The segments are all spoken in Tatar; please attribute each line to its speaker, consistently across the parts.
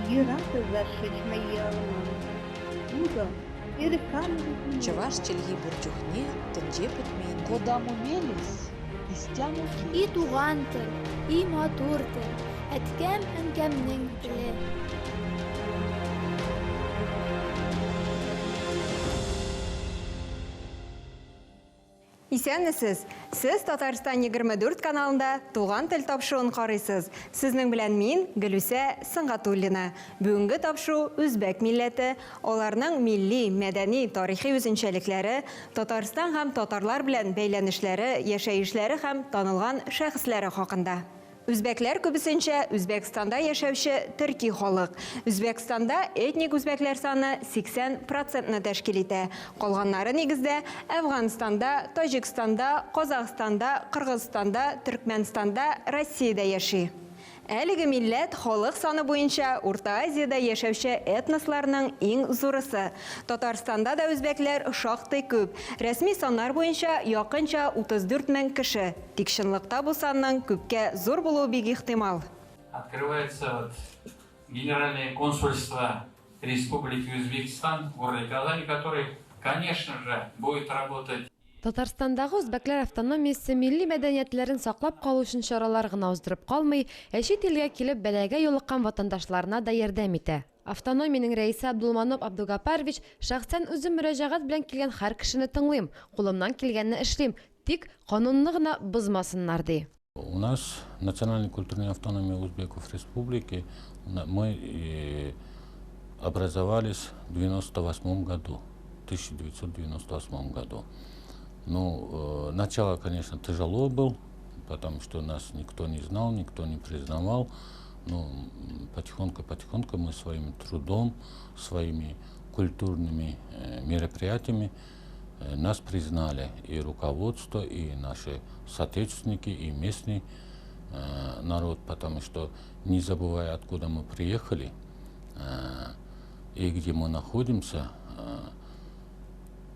Speaker 1: Ни разу зашить мои алманы. Буду перекармливать.
Speaker 2: Чаваш челги бурчухне, тенже путмейнде.
Speaker 3: Кодам умелись, истяну
Speaker 4: И туган тел, и матур тел, әткәм әнкәмнең теле.
Speaker 5: Исәнмесез, сез Татарстан 24 каналында туган тел тапшыруын карыйсыз. Сезнең белән мин, Гөлүсә Сыңгатуллина. Бүгенге тапшыру үзбәк милләте, аларның милли, мәдәни, тарихи үзенчәлекләре, Татарстан һәм татарлар белән бәйләнешләре, яшәешләре һәм танылган шәхесләре хакында. Үзбәкләр күбесенчә Үзбәкстанда яшәүче төрки халык. Үзбәкстанда этник үзбәкләр саны 80% тәшкил итә. Калганнары нигездә Әфганстанда, Таҗикстанда, Казакъстанда, Кыргызстанда, Төркмәнстанда, Россиядә яши. Әлеге милләт халык саны буенча Урта Азиядә яшәүче этносларның иң зурысы. Татарстанда да үзбәкләр шактый күп. Рәсми саннар буенча якынча 34 мең кеше. Тик чынлыкта бу санның күпкә зур булуы бик ихтимал.
Speaker 6: Открывается Генеральное консульство Республики Узбекистан в городе Казани, который, конечно же, будет работать.
Speaker 7: Татарстандагы үзбәкләр автономиясе милли мәдәниятләрен саклап калу өчен чаралар гына уздырып калмый, чит илгә килеп бәләгә юлыккан ватандашларына да ярдәм итә. Автономиянең рәисе Абдулманап Абдугапарович шәхсән үзем мөрәҗәгать белән килгән һәр кешене тыңлыйм, кулымнан килгәнне эшлим, тик канунны гына бозмасыннар ди.
Speaker 8: У нас национальная культурная автономия узбеков республики, мы образовались в 1998 году, 1998 году. Ну, начало, конечно, тяжело было, потому что нас никто не знал, никто не признавал. Но потихоньку мы своим трудом, своими культурными мероприятиями нас признали и руководство, и наши соотечественники, и местный народ, потому что, не забывая, откуда мы приехали и где мы находимся,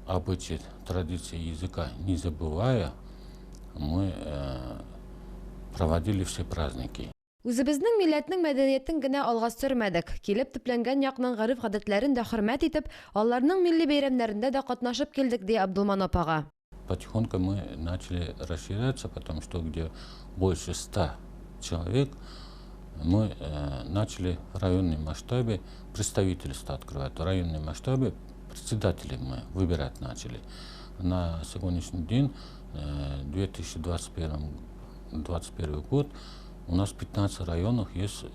Speaker 8: обычаи, традиции языка не забывая, мы проводили все праздники.
Speaker 7: Үзебезнең милләтнең мәдәниятен генә алга сөрмәдек. Килеп төпләнгән якның гариф-гадәтләрен дә хөрмәт итеп, аларның милли бәйрәмнәрендә дә катнашып килдек, ди Абдулманап ага.
Speaker 8: Потихоньку мы начали расширяться, потому что где больше 100 человек, мы начали в районном масштабе представительство открывать. В районном масштабе председателей мы выбирать начали. На сегодняшний день, 2021 год, у нас 15 районов есть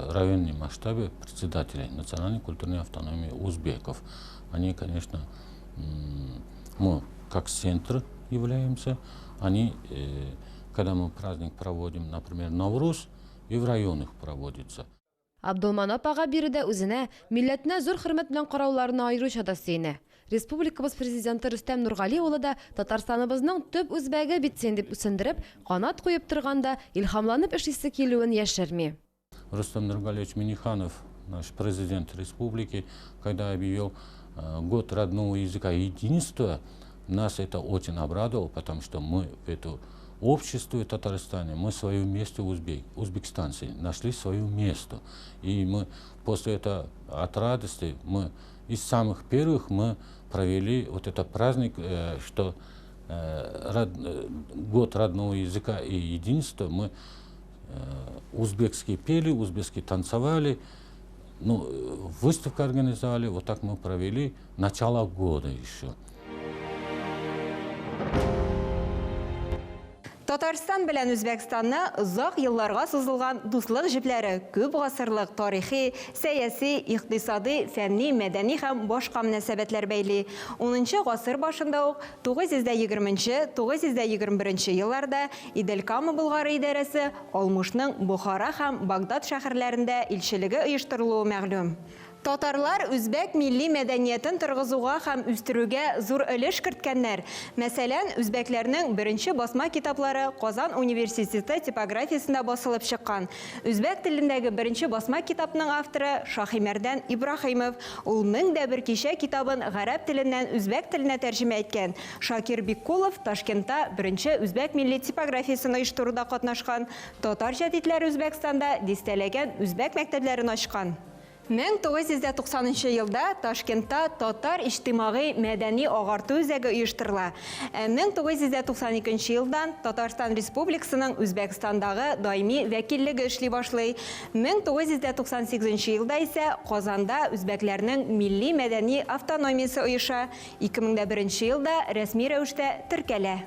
Speaker 8: районные масштабы председателей национальной культурной автономии узбеков. Они, конечно, мы как центр являемся. Они, когда мы праздник проводим, например, Навруз, и в районах проводится.
Speaker 7: Абдулманап ага биредә үзенә, милләтенә зур хөрмәт белән карауларына аеруча да сөенә. Республикабыз президенты Рөстәм Нургали улы да Татарстаныбызның төп үзбәге битсен дип үсендереп, канат куеп торганда илһамланып эшлисе килүен яшерми.
Speaker 8: Рустам Нургалевич Миниханов, наш президент республики, когда объявил год родного языка и единства, нас это очень обрадовало, потому что мы в это общество в Татарстане, мы свое место узбекистанцы, нашли свое место. И мы после этого от радости, мы из самых первых мы провели вот этот праздник, что год родного языка и единства, мы узбекские пели, узбекские танцевали, ну, выставку организовали, вот так мы провели начало года еще.
Speaker 5: Татарстан белән Үзбәкстанны озак елларга сузылган дуслык җепләре, күп гасырлык тарихи, сәяси, икътисади, фәнни, мәдәни һәм башка мөнәсәбәтләр бәйли. 10 гасыр башында ук 920-921 елларда Идель-Кама Болгары идарәсе Алмушның Бухара һәм Багдад шәһәрләрендә илчелеге оештырылуы мәгълүм. Татарлар үзбәк милли мәдәниятен торгызуга һәм үстерүгә зур өлеш керткәннәр. Мәсәлән, үзбәкләрнең беренче басма китаплары Казан университеты типографиясында басылып чыккан. Үзбәк телендәге беренче басма китапның авторы Шаһимәрдән Ибраһимов. Ул 1001 кичә китабын гарәп теленнән үзбәк теленә тәрҗемә иткән. Шакир Биккулов Ташкентта беренче үзбәк милли типографиясын оештыруда катнашкан. Татар җәдитләре Үзбәкстанда дистәләгән үзбәк мәктәпләрен ачкан. 1990 елда Ташкентта татар иҗтимагый мәдәни агарту үзәге оештырыла. 1992 елдан Татарстан Республикасының Үзбәкстандагы даими вәкиллеге эшли башлый. 1998 елда исә Казанда үзбәкләрнең милли мәдәни автономиясе оеша. 2001 елда рәсми рәвештә теркәлә.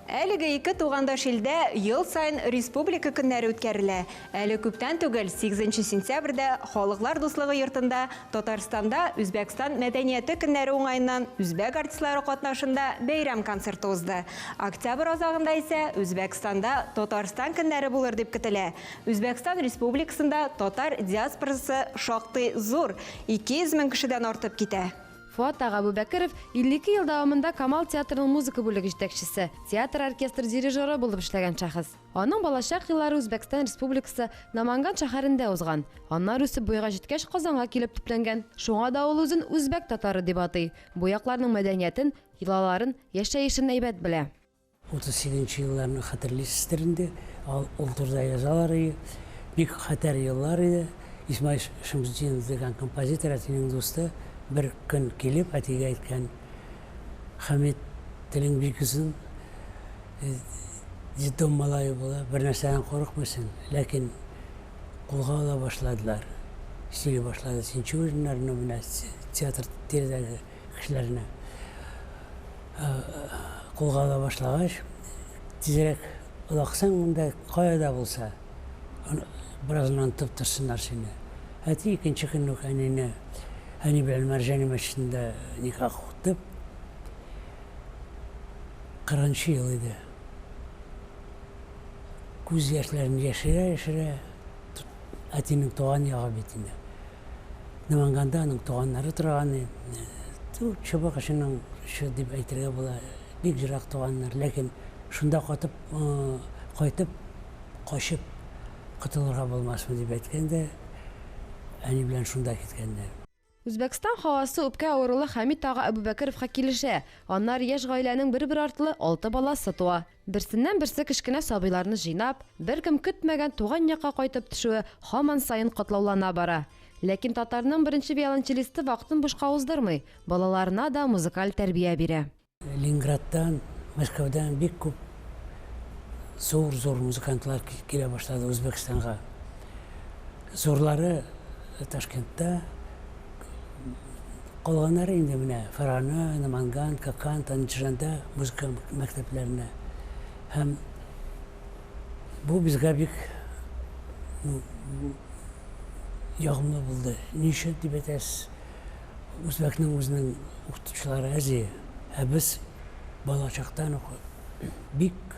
Speaker 5: Әлеге ике тугандаш илдә ел сайын республика көннәре үткәрелә. Әле күптән түгел 8 сентябрьдә Халыклар дуслыгы йортында Татарстанда Үзбәкстан мәдәнияте көннәре уңаеннан үзбәк артистлары катнашында бәйрәм концерты узды. Октябрь азагында исә Үзбәкстанда Татарстан көннәре булыр дип көтелә. Үзбәкстан Республикасында татар диаспорасы шактый зур, 200 мең кешедән артып китә.
Speaker 7: Фуат Аға Әбубәкіров 52 ел дәвамында Камал театрының музыка бүлеге җитәкчесе, театр оркестр дирижеры булып эшләгән шәхес. Аның балачак еллары Үзбәкстан Республикасы Наманган шәһәрендә узган. Аннар үсеп буйга җиткәч Казанга килеп төпләнгән. Шуңа да ул үзен үзбәк татары дип атый. Бу якларның мәдәниятен, йолаларын, яшәешен әйбәт белә.
Speaker 9: 38 елларны хәтерлисездер инде. Ул турда язалар иде. Бик хәтер еллар иде. Исмаил Шәмсетдинов дигән композитор, әтинең дусты, bir gün gelip Ati'ye aytkan Hamid tilin bir kızın ciddi malayı bola bir narsadan korkmasın. Lakin kulga ala başladılar. İstili başladı. Sinçi ürünlerine tiyatr tirdagi kişilerine kulga ala başlagaç tezrek ulaqsan onda qayda bulsa birazdan tıptırsınlar seni. Ati ikinci günlük annene Hani bilen Mercani Mescidinde nikah kutlup 40 yılıydı. Göz yaşlarını yaşıra Ati'nin doğan yağı bitinde. Namangan'danın doğanları durağını çabuk aşının şu dip aytırga bola bir jirak doğanlar. Lakin şunda koytup koşup kutulurga bolmaz mı dip aytkende hani bilen şunda gitkende.
Speaker 7: Үзбәкстан хавасы үпкә авырулы Хамид Аға Әбубәкіровка килешә. Аннар яшь гаиләнең бер артлы 6 баласы туа. Берсеннән берсе кечкенә сабыйларны җыйнап, беркем көтмәгән туган якка кайтып төшүе һаман сайын катлаулана бара. Ләкин татарның беренче виолончелисты вакытын бушка уздырмый, балаларына да музыкаль тәрбия бирә.
Speaker 9: Ленинградтан, Москвадан бик күп зур музыкантлар килә башлады Үзбәкстанга. Зурлары Ташкентта, Qalğanları indi mənə Farana, Namangan, Kakan, Tanjiranda muzika məktəblərinə. Həm bu bizə bir yağımlı buldu. Niçin dibətəs Özbəknin özünün oxutucuları əzi. Biz balacaqdan bik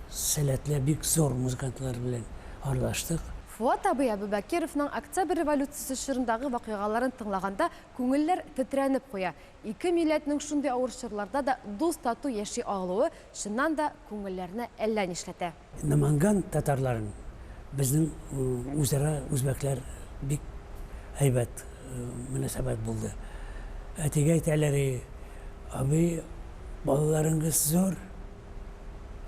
Speaker 9: sələtlə, bik zor muzikantlar bilən arlaşdıq.
Speaker 7: Фуат Абый Әбубәкировның Октябрь революциясе чорындагы вакыйгаларын тыңлаганда күңелләр тетрәнеп куя. Ике милләтнең шундый авыр чорларда да дус тату яши алуы чыннан да күңелләрне әллә нишләтә.
Speaker 9: Наманган татарларын безнең үзара үзбәкләр бик әйбәт мөнәсәбәт булды. Әтигә әйтәләр, абый балаларыңыз зур,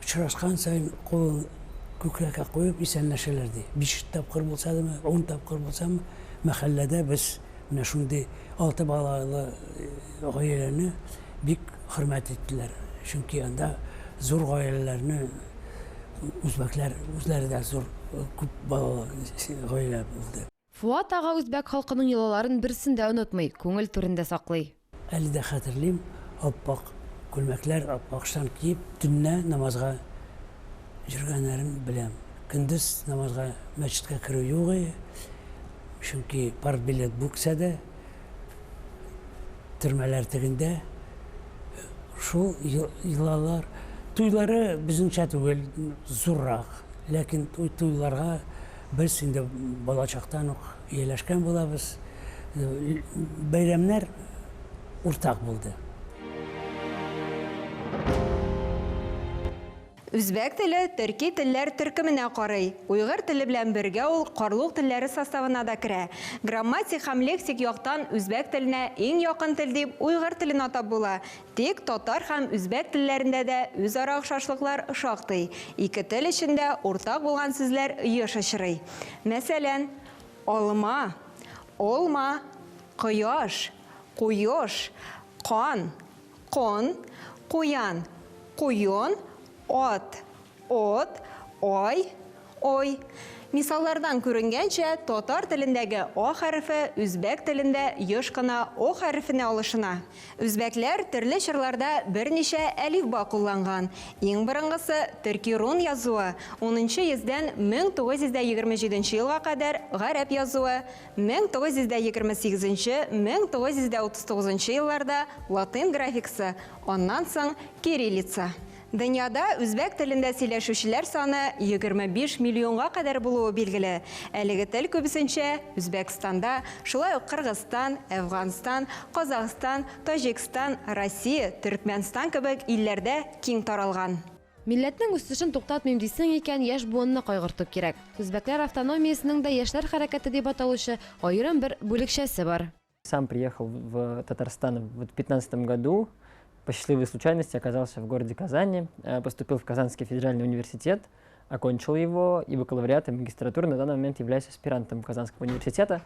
Speaker 9: очрашкан сайын кулын күкрәккә куеп исәнләшәләрди. 5 тапкыр булса да, 10 тапкыр булса да, мәхәлләдә без менә шундый 6 балалы гаиләне бик хөрмәт иттеләр. Чөнки анда зур гаиләләрне үзбәкләр үзләре дә зур күп балалы гаилә булды.
Speaker 7: Фуат Аға үзбәк халкының йолаларын берсен дә онытмый, күңел түрендә саклый.
Speaker 9: Әле дә хәтерлим, аппак күлмәкләр, аппак штан киеп, төнне намазга жүргәннәрен беләм. Көндез намазга мәчеткә керү юк, чөнки партбилет бүксә дә төрмәләр тегендә шул йолалар, туйлары безнеңчә түгел, зуррак. Ләкин туйларга biz инде балачактан ук ияләшкән булабыз. Бәйрәмнәр уртак булды.
Speaker 5: Үзбәк теле төрки телләр төркеменә карый. Уйгыр теле белән бергә ул карлык телләре составына да керә. Грамматик һәм лексик яктан үзбәк теленә иң якын тел дип уйгыр телен атап була. Тик татар һәм үзбәк телләрендә дә үзара охшашлыклар шактый. Ике тел эчендә уртак булган сүзләр еш очрый. Мәсәлән, алма, олма, кояш, куйош, кан, кон, куян, куйон, от, ой, ой. Мисаллардан күренгәнчә, татар телендәге «о» хәрефе үзбәк телендә еш кына «о» хәрефенә алышына. Үзбәкләр төрле чырларда берничә әлифба кулланган. Иң борынгысы төрки-рун язуы 10-нчы йөздән 1927 елга кадәр гарәп язуы, 1928-1939 елларда латин графикасы, аннан соң кириллица. Дөньяда үзбәк телендә сөйләшүчеләр саны 25 миллионга кадәр булуы билгеле. Әлеге тел күбесенчә Үзбәкстанда, шулай ук Кыргызстан, Әфганстан, Казакстан, Таҗикстан, Россия, Төркмәнстан кебек илләрдә киң таралган.
Speaker 7: Милләтнең үсешен туктатмыйм дисең икән, яшь буынны кайгыртып кирәк. Үзбәкләр автономиясенең дә яшьләр хәрәкәте дип аталучы аерым бер бүлекчәсе бар.
Speaker 10: Сам приехал в Татарстан в 2015 году. По счастливой случайности оказался в городе Казани, поступил в Казанский федеральный университет, окончил его, и бакалавриат, и магистратуру. На данный момент являюсь аспирантом Казанского университета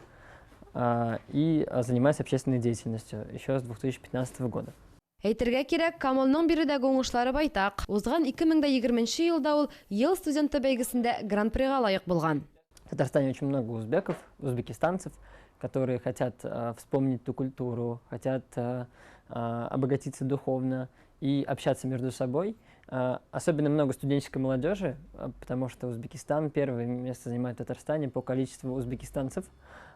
Speaker 10: и занимаюсь общественной деятельностью еще с 2015 года.
Speaker 7: Әйтергә кирәк, Камалның биредәге уңышлары байтак. Узган 2020 елда ул ел студенты бәйгесендә гран-прига лаек булган.
Speaker 10: В Татарстане очень много узбеков, узбекистанцев, которые хотят вспомнить ту культуру, хотят обогатиться духовно и общаться между собой. Особенно много студенческой молодежи, потому что Узбекистан первое место занимает в Татарстане по количеству узбекистанцев,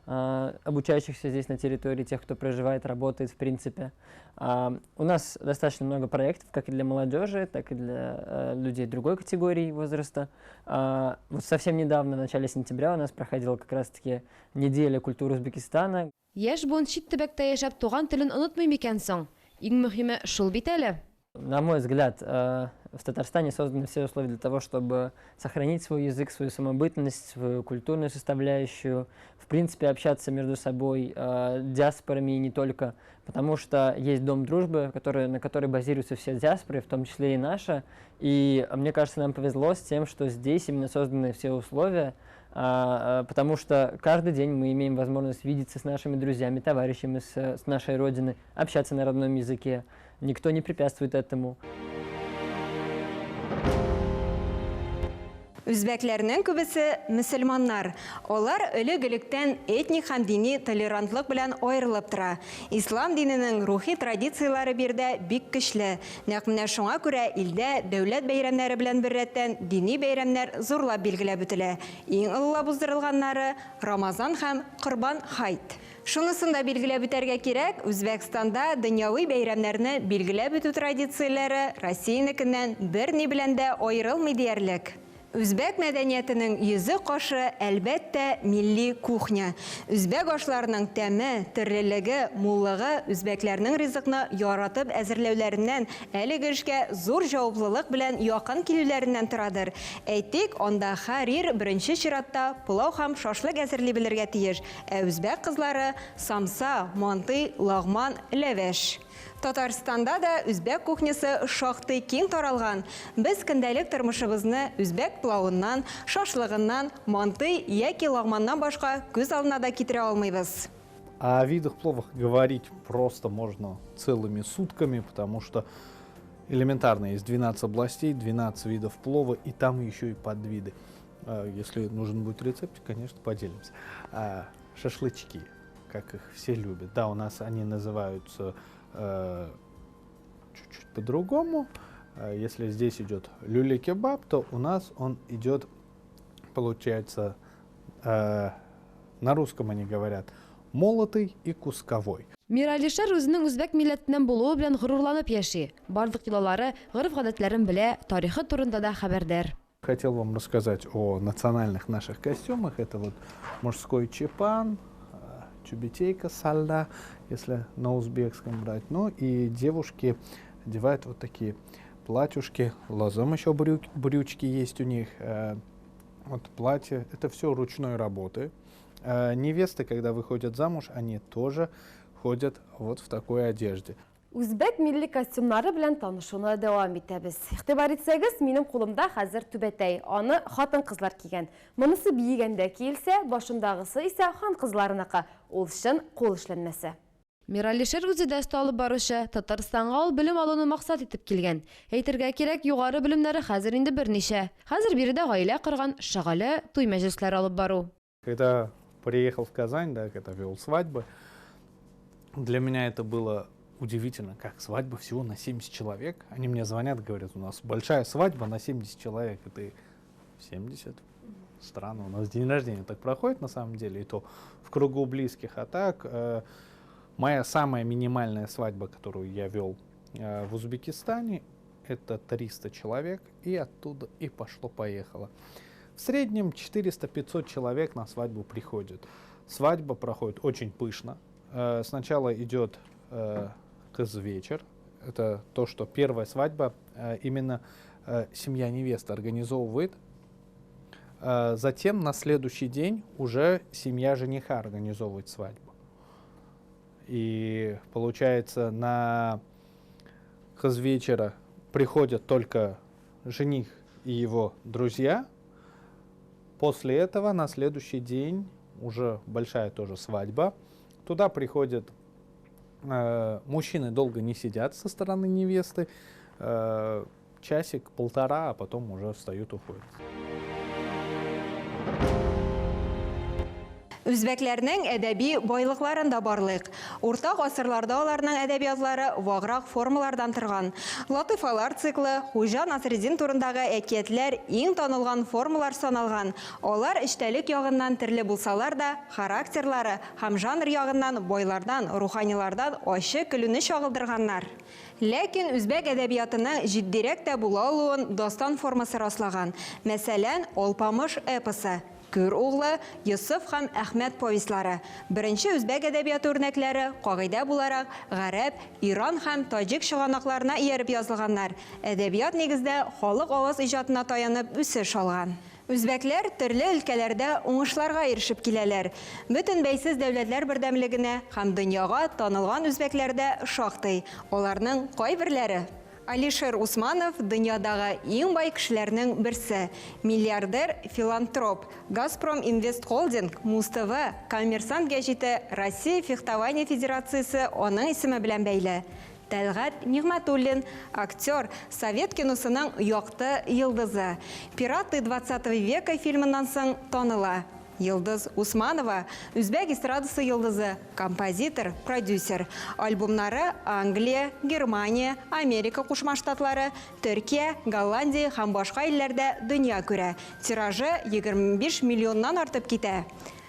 Speaker 10: обучающихся здесь на территории, тех, кто проживает, работает в принципе. У нас достаточно много проектов, как и для молодежи, так и для людей другой категории возраста. Вот совсем недавно, в начале сентября, у нас проходила как раз-таки неделя культуры Узбекистана.
Speaker 7: Яшь буын чит төбәктә яшәп туган телен онытмый микән соң? Иң мөһиме шул бит әле.
Speaker 10: На мой взгляд, в Татарстане созданы все условия для того, чтобы сохранить свой язык, свою самобытность, свою культурную составляющую, в принципе, общаться между собой, диаспорами и не только, потому что есть Дом дружбы, на который базируются все диаспоры, в том числе и наша. И мне кажется, нам повезло с тем, что здесь именно созданы все условия, потому что каждый день мы имеем возможность видеться с нашими друзьями, товарищами с нашей родины, общаться на родном языке. Никто не препятствует этому.
Speaker 5: Үзбәкләрнең күбесе мөселманнар. Олар элек-электән этник һәм дини толерантлык белән аерылып тора. Ислам диненең рухи традицияләре бирдә бик көчле. Нәкъ менә шуңа күрә илдә дәүләт бәйрәмнәре белән беррәттән дини бәйрәмнәр зурлап билгеләп үтелә. Иң олылап уздырылганнары Рамазан һәм Корбан хайт. Шунысын да билгеләп үтәргә кирәк, Үзбәкстанда дөньяви бәйрәмнәрне билгеләп үтү традицияләре Россиянекеннән берни белән дә аерылмый диярлек. Үзбәк мәдәниятенең йөзе кашы әлбәттә милли кухня. Үзбәк ашларының тәме, төрлелеге, муллыгы үзбәкләрнең ризыкны яратып әзерләүләреннән, әлеге эшкә зур җаваплылык белән якын килүләреннән торадыр. Әйтик, анда һәр беренче чиратта пылау һәм шашлык әзерли белергә тиеш, ә үзбәк кызлары самса, манты, лагман, ләвәш. Татарстанда да үзбәк кухнясы шактый киң таралган. Без көндәлек тормышыбызны үзбәк пылауыннан, шашлыгыннан, манты яки лагманнан башка күз алдына да китерә алмыйбыз.
Speaker 11: О видах плова говорить просто можно целыми сутками, потому что элементарно есть 12 областей, 12 видов плова, и там еще и подвиды. Если нужен будет рецепт, конечно, поделимся. Шашлычки, как их все любят. Да, у нас они называются чуть-чуть по-другому. Если здесь идет люля-кебаб, то у нас он идет, получается, на русском они говорят, молотый и кусковой.
Speaker 7: Миралишер үзенең үзбәк милләтеннән булуы белән горурланып яши. Барлык йолалары, гореф-гадәтләрен белә, тарихы турында да хәбәрдар.
Speaker 11: Хотел вам рассказать о национальных наших костюмах. Это вот мужской чепан, чубетейка сальда, если на узбекском брать. Ну и девушки одевают вот такие платьюшки, лазом еще брючки есть у них. Вот платье, это все ручной работы. Невесты, когда выходят замуж, они тоже ходят вот в такой одежде.
Speaker 7: Үзбәк милли костюмнары белән танышуны дәвам итәбез. Игътибар итсәгез, минем кулымда хәзер түбәтәй. Аны хатын-кызлар кигән. Монысы биегәндә киелсә, башындагысы исә хан-кызларыныкы. Ул чын кул эшләнмәсе. Миралишер үзидә алып баручы, Татарстанга ул белем алуны максат итеп килгән. Әйтергә кирәк, югары белемнәре хәзер инде берничә. Хәзер биредә гаилә корган, шагылы туй мәҗлесләре алып бару.
Speaker 11: Когда приехал в Казань, да, когда вел свадьбы, для меня это было удивительно, как свадьба всего на 70 человек. Они мне звонят, говорят, у нас большая свадьба на 70 человек. Это 70. Странно, у нас день рождения так проходит на самом деле, и то в кругу близких. А так, моя самая минимальная свадьба, которую я вел в Узбекистане, это 300 человек, и оттуда и пошло-поехало. В среднем 400-500 человек на свадьбу приходят. Свадьба проходит очень пышно. Сначала идет кыз-вечер. Это то, что первая свадьба именно семья невесты организовывает. Затем на следующий день уже семья жениха организовывает свадьбу. И получается, на кыз-вечера приходят только жених и его друзья. После этого на следующий день уже большая тоже свадьба. Туда приходят мужчины, долго не сидят со стороны невесты, часик-полтора, а потом уже встают, уходят.
Speaker 5: Үзбәкләрнең әдәби байлыкларында барлык. Урта гасырларда аларның әдәбиятлары ваграк формалардан торган. Латыйфалар циклы, Хуҗа Насреддин турындагы әкиятләр иң танылган формалар саналган. Алар эчтәлек ягыннан төрле булсалар да, характерлары һәм жанр ягыннан байлардан, руханилардан ачы көлүне чагылдырганнар. Ләкин үзбәк әдәбиятының җитдирәк тә була алуын дастан формасы раслаган. Мәсәлән, Алпамыш эпосы. Күр углы, Йосыф һәм Әхмәт повестлары. Беренче үзбәк әдәбияты үрнәкләре кагыйдә буларак гарәп, Иран һәм таҗик чыганакларына ияреп язылганнар. Әдәбият нигездә халык авыз иҗатына таянып үсеш алган. Үзбәкләр төрле өлкәләрдә уңышларга ирешеп киләләр. Бөтен бәйсез дәүләтләр бердәмлегенә һәм дөньяга танылган үзбәкләрдә шактый. Аларның кайберләре: Алишер Усманов дөньядагы иң бай кешеләрнең берсе. Миллиардер, филантроп, Газпром Инвест Холдинг, Муз-ТВ, Коммерсант гәҗите, Россия фехтование федерациясе аның исеме белән бәйле. Тәлгат Нигъмәтуллин, актер, Совет киносының якты йылдызы. Пираты 20 века фильмыннан соң таныла. Йылдыз Усманова, үзбәк эстрадасы йылдызы, композитор, продюсер. Альбомнары Англия, Германия, Америка Кушма Штатлары, Төркия, Голландия һәм башка илләрдә дөнья күрә. Тиражы 25 миллионнан артып китә.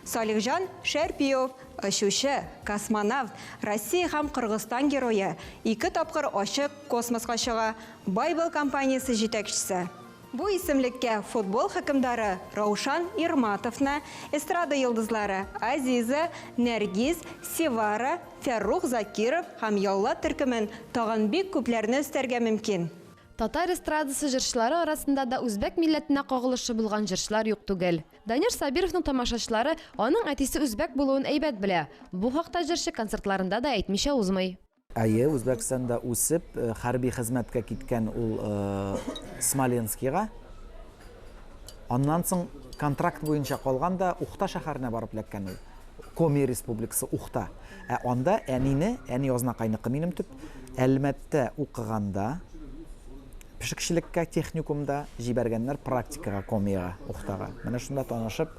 Speaker 5: Салихҗан Шәрпиев, очучы, космонавт, Россия һәм Кыргызстан герое. 2 тапкыр ачык космоска чыга. Байбл компаниясе җитәкчесе. Бу исемлеккә футбол хакимдары Раушан Ирматовна, эстрада йылдызлары Азиза, Нәргиз, Севара, Фәррух Закиров һәм Ялла төркемен тагын бик күпләрне өстәргә мөмкин.
Speaker 7: Татар эстрадасы җырчылары арасында да үзбәк милләтенә кагылышы булган җырчылар юк түгел. Данир Сабировның тамашачылары аның әтисе үзбәк булуын әйбәт белә. Бу хакта җырчы концертларында да әйтмичә узмый.
Speaker 12: Әйе, Үзбәкстанда үсеп, хәрби хезмәткә киткән ул Смоленскийга. Аннан соң контракт буенча калганда Ухта шәһәренә барып эләккән ул. Коми республикасы Ухта. Анда әни Язнакайныкы минем төп, Әлмәттә укыганда, пешекчелеккә техникумда җибәргәннәр практикага Комига, Ухтага. Менә шунда танышып,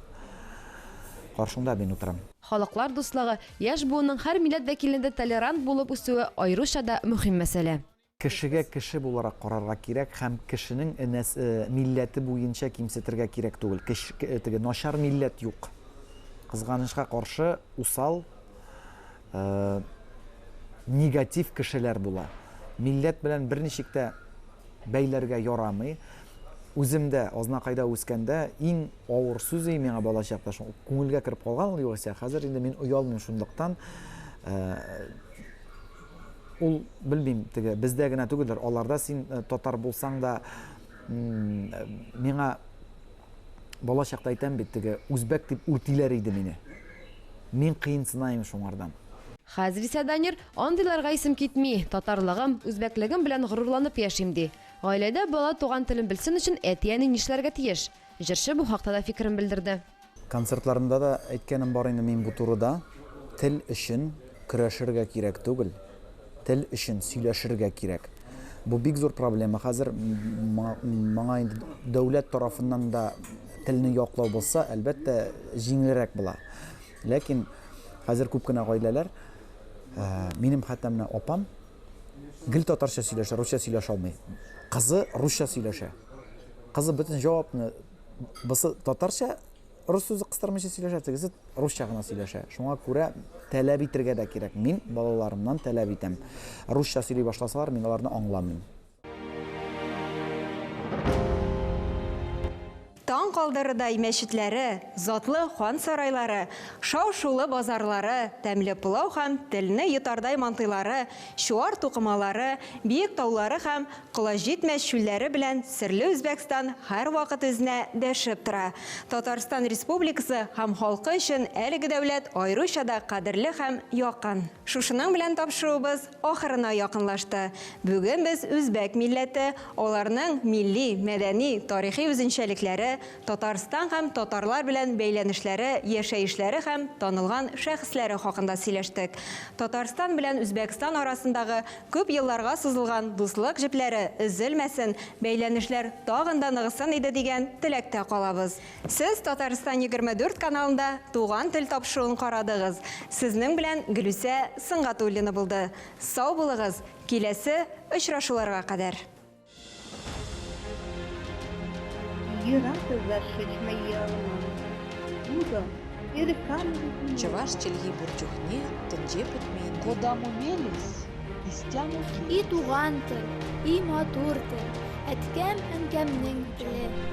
Speaker 12: каршында мин утырам.
Speaker 7: Халыклар дуслыгы, яшь буынның һәр милләт вәкилендә толерант булып үсүе аеруча да мөһим мәсьәлә.
Speaker 12: Кешегә кеше буларак карарга кирәк һәм кешенең милләте буенча кимсетергә кирәк түгел. Теге начар милләт юк. Кызганычка каршы усал негатив кешеләр була. Милләт белән берничек тә бәйләргә ярамый. Үземдә Азнакайда үскәндә иң авыр сүз миңа бала чакта күңелгә кирип калган ул югыйсә. Хәзер инде мин уялмыйм шундыктан. Ул белмим, теге бездә генә түгелдер. Аларда син татар булсаң да миңа бала чакта әйтәм бит, теге үзбәк дип үртиләр иде мине. Мин кыйынсынайм шуңардан.
Speaker 7: Хәзер исә Данир андыйларга исем китми, татарлыгым, үзбәклегем белән горурланып яшим ди. Гаиләдә бала туган телен белсен өчен әти-әни нишләргә тиеш? Җырчы бу хакта да фикерен белдерде.
Speaker 12: Концертларымда да әйткәнем бар инде мин бу турыда. Тел өчен көрәшергә кирәк түгел. Тел өчен сөйләшергә кирәк. Бу бик зур проблема. Хәзер моңа инде дәүләт тарафыннан да телне яклау булса, әлбәттә җиңелрәк була. Ләкин хәзер күп кенә гаиләләр, минем хәтта менә апам гел татарча сөйләшә, русча сөйләшә алмый. Кызы русча сөйләшә. Кызы бөтен җавапны бысы татарча, рус сүзе кыстырмыйча сөйләшә, тегесе русча гына сөйләшә. Шуңа күрә таләп итәргә дә кирәк. Мин балаларымнан таләп итәм. Русча сөйли башласалар, мин аларны аңламыйм.
Speaker 5: Таң калдырыдай мәчетләре, затлы хан сарайлары, шау-шулы базарлары, тәмле пылау һәм телне йотардай мантыйлары, шуар тукымалары, биек таулары һәм кыла җитмәс чүлләре белән серле Үзбәкстан һәр вакыт үзенә дәшеп тора. Татарстан Республикасы һәм халкы өчен әлеге дәүләт аеруча да кадерле һәм якын. Шушының белән тапшыруыбыз ахырына якынлашты. Бүген без үзбәк милләте, аларның милли, мәдәни, тарихи үзенчәлекләре, Татарстан һәм татарлар белән бәйләнешләре, яшәешләре һәм танылган шәхесләре хакында сөйләштек. Татарстан белән Үзбәкстан арасындагы күп елларга сузылган дуслык җепләре өзелмәсен, бәйләнешләр тагын да ныгысын иде дигән теләктә калабыз. Сез Татарстан 24 каналында туган тел тапшыруын карадыгыз. Сезнең белән Гөлүсә Сыңгатуллина булды. Сау булыгыз, киләсе очрашуларга кадәр.
Speaker 2: Чуваш Чильги Бурчухне тенджи путмейнде.
Speaker 3: Куда мумелис, истяму
Speaker 4: И туган тел, и матур тел, әткәм әнкәмнең теле.